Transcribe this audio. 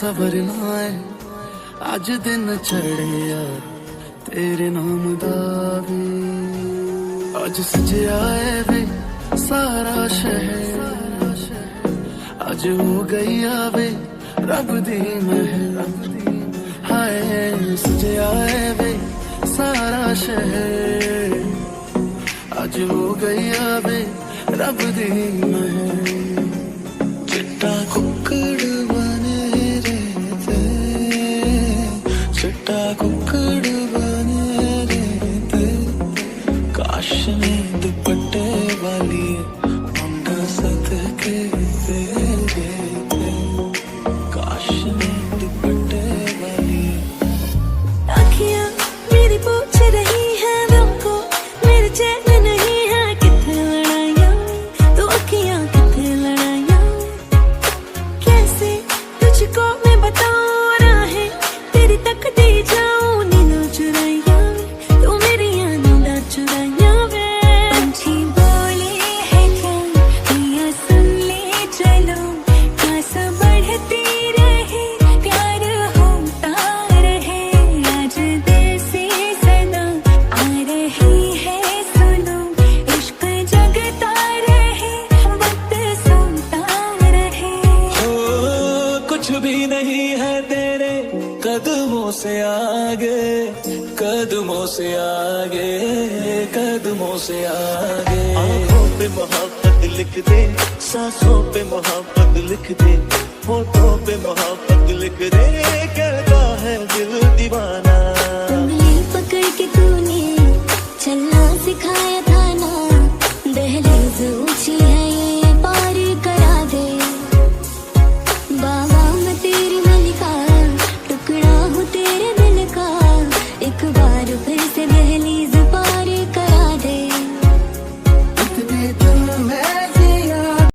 सवरना है अज दिन चढ़िया तेरे नाम दा वे। अज सजया है वे सारा शहर, अज हो गई आवे रब दी महल। हाय सजया है वे सारा शहर, अज हो गई आवे रब दी महल। चिट्टा कुक्कड़ बने रहते, चिट्टा कुक्कड़ बने रहते, काश ने दुपट्टे वाली मुंडा सदके दे देते, काश ने दुपट्टे वाली। आँखियाँ मेरी पूछ रही है तुमको, मेरे चैन नहीं है किथे लड़ाइयाँ, तो आँखियाँ किथे लड़ाइयाँ। कैसे तुझको मैं बताऊँ राहें तेरी तकती जाऊँ, नींदों चुराइयाँ तू मेरी नींदा चुराइयाँ वे। पंछी बोले है क्या पिया सुन ले चलो, प्यास बढ़ती रहे प्यार होता रहे। आज देसी सदा आ रही है सुनो, इश्क जगता रहे वक्त सोता रहे। ओ, कुछ भी नहीं है तेरे कदमों से आगे, कदमों से आगे, कदमों से आगे। आँखों पे मोहब्बत लिख दे, सांसों पे मोहब्बत लिख दे, होठों पे मोहब्बत लिख दे, कहता है दिल दीवाना।